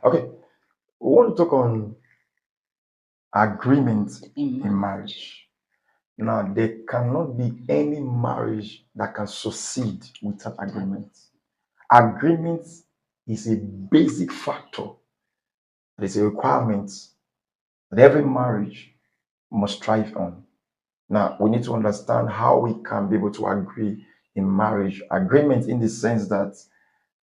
Okay, we want to talk on agreement in in marriage. marriage. Now, there cannot be any marriage that can succeed without agreement. Agreement is a basic factor, it is a requirement that every marriage must strive on. Now, we need to understand how we can be able to agree in marriage. Agreement in the sense that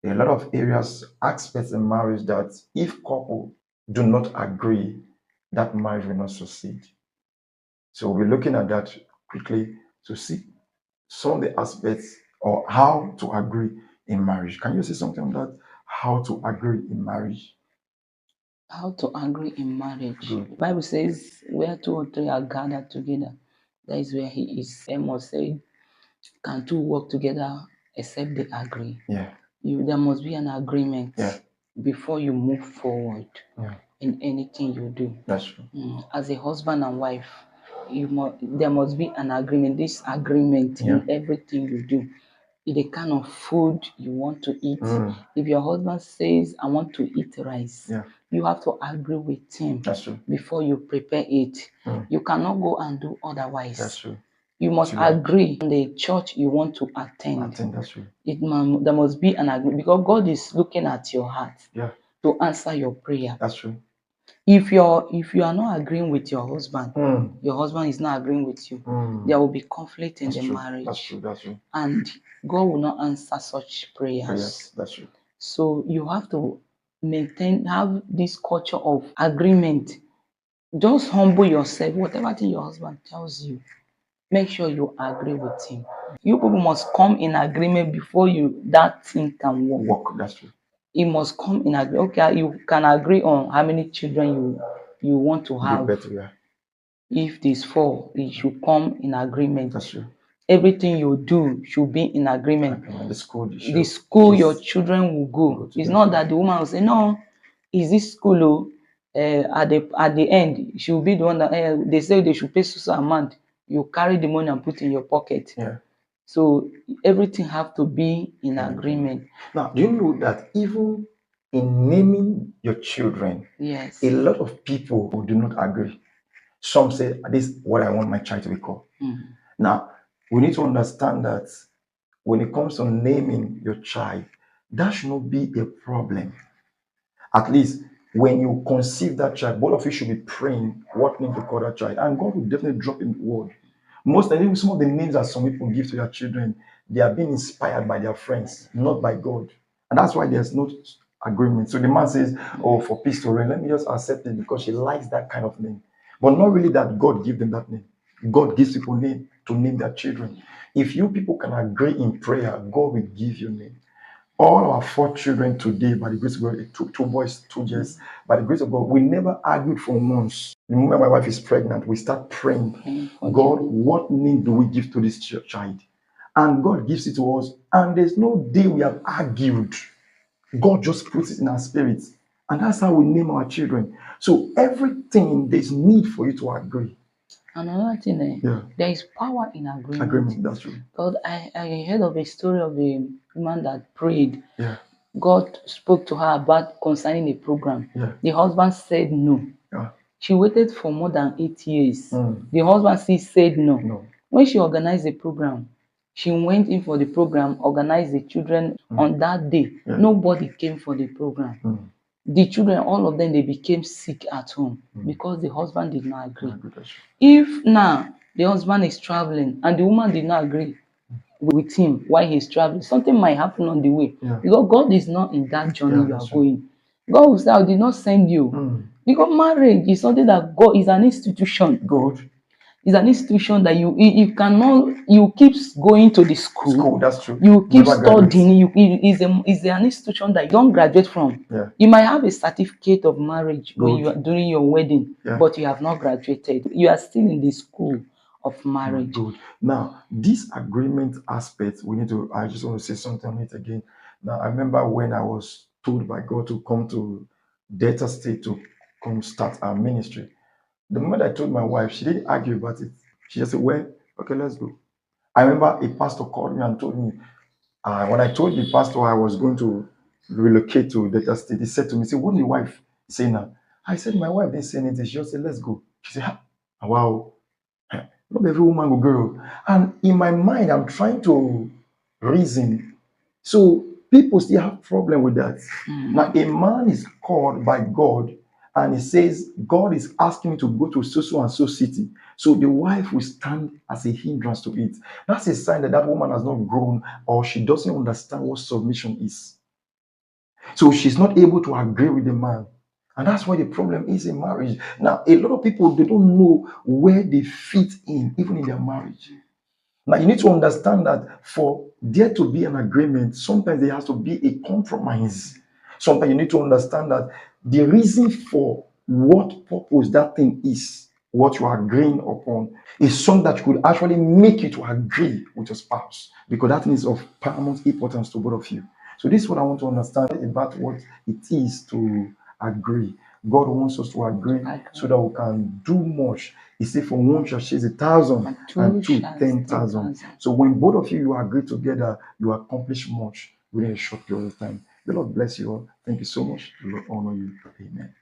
there are a lot of areas, aspects in marriage that if couple do not agree, that marriage will not succeed. So we're looking at that quickly to see some of the aspects or how to agree in marriage. Can you say something on that? How to agree in marriage? How to agree in marriage. Good. Bible says, where two or three are gathered together, that is where he is. Amos said, can two work together except they agree? Yeah. There must be an agreement Yeah. before you move forward Yeah. in anything you do. That's true. As a husband and wife, there must be an agreement. This agreement in everything you do. The kind of food you want to eat. If your husband says, I want to eat rice, you have to agree with him. That's true. Before you prepare it. You cannot go and do otherwise. That's true. You must agree on the church you want to attend. That's true. There must be an agreement because God is looking at your heart to answer your prayer. That's true. If you are not agreeing with your husband is not agreeing with you, there will be conflict in the marriage. That's true. That's true. And God will not answer such prayers. That's true. So you have to have this culture of agreement. Just humble yourself. Whatever thing your husband tells you, make sure you agree with him. You people must come in agreement before that thing can work. That's true. It must come in agreement. Okay, you can agree on how many children you want to have. If there's 4, it should come in agreement. That's true. Everything you do should be in agreement. The school your children will go. It's not that the woman will say, no, is this school? At the end, she will be the one that they say they should pay so amount. You carry the money and put in your pocket. So everything have to be in agreement. Now, do you know that even in naming your children, a lot of people do not agree. Some say, this is what I want my child to be called. Now, we need to understand that when it comes to naming your child, that should not be a problem. At least when you conceive that child, both of you should be praying what name to call that child, and God will definitely drop in the word. Most of some of the names that some people give to their children, they are being inspired by their friends, not by God. And that's why there's no agreement. So the man says, oh, for peace to reign, let me just accept it because she likes that kind of name. But not really that God give them that name. God gives people name to name their children. If you people can agree in prayer, God will give you name. All our 4 children today, by the grace of God, 2 boys, 2 girls, by the grace of God, we never argued for once. The moment my wife is pregnant, we start praying, God, what name do we give to this child? And God gives it to us, and there's no day we have argued. God just puts it in our spirits, and that's how we name our children. So everything, there's need for you to agree. Another thing, there is power in agreement. That's true. God, I heard of a story of a woman that prayed. God spoke to her about concerning a program. The husband said no. She waited for more than 8 years. The husband still said no. When she organized the program, she went in for the program, organized the children. On that day, nobody came for the program. The children, all of them, they became sick at home because the husband did not agree. If now the husband is traveling and the woman did not agree with him while he's traveling, something might happen on the way. Because God is not in that journey you are going. God will say, I did not send you. Because marriage is something that God is an institution. God is an institution that you cannot, you keep going to the school. That's true. You keep studying. Is an institution that you don't graduate from. You might have a certificate of marriage when you are during your wedding, but you have not graduated. You are still in the school of marriage. Good. Now, this agreement aspect, I just want to say something on it again. Now, I remember when I was told by God to come to Delta State to come start our ministry. The moment I told my wife, she didn't argue about it. She just said, well, okay, let's go. I remember a pastor called me and told me, when I told the pastor I was going to relocate to Delta State, he said to me, say, what did your wife say now? I said, my wife didn't say anything. She just said, let's go. She said, wow. Not every woman will go. And in my mind, I'm trying to reason. So people still have problem with that. Now, a man is called by God, and he says, God is asking me to go to so and so city. So the wife will stand as a hindrance to it. That's a sign that that woman has not grown, or she doesn't understand what submission is. So she's not able to agree with the man. And that's why the problem is in marriage. Now, a lot of people, they don't know where they fit in, even in their marriage. Now, you need to understand that for there to be an agreement, sometimes there has to be a compromise. Sometimes you need to understand that the reason for what purpose that thing is, what you are agreeing upon, is something that could actually make you to agree with your spouse, because that thing is of paramount importance to both of you. So this is what I want to understand about what it is to agree. God wants us to agree so that we can do much. He said, for one shall chase 1,000 and two 10,000. So when both of you agree together, you accomplish much within a short period of time. The Lord bless you all. Thank you so much. The Lord honor you. Amen.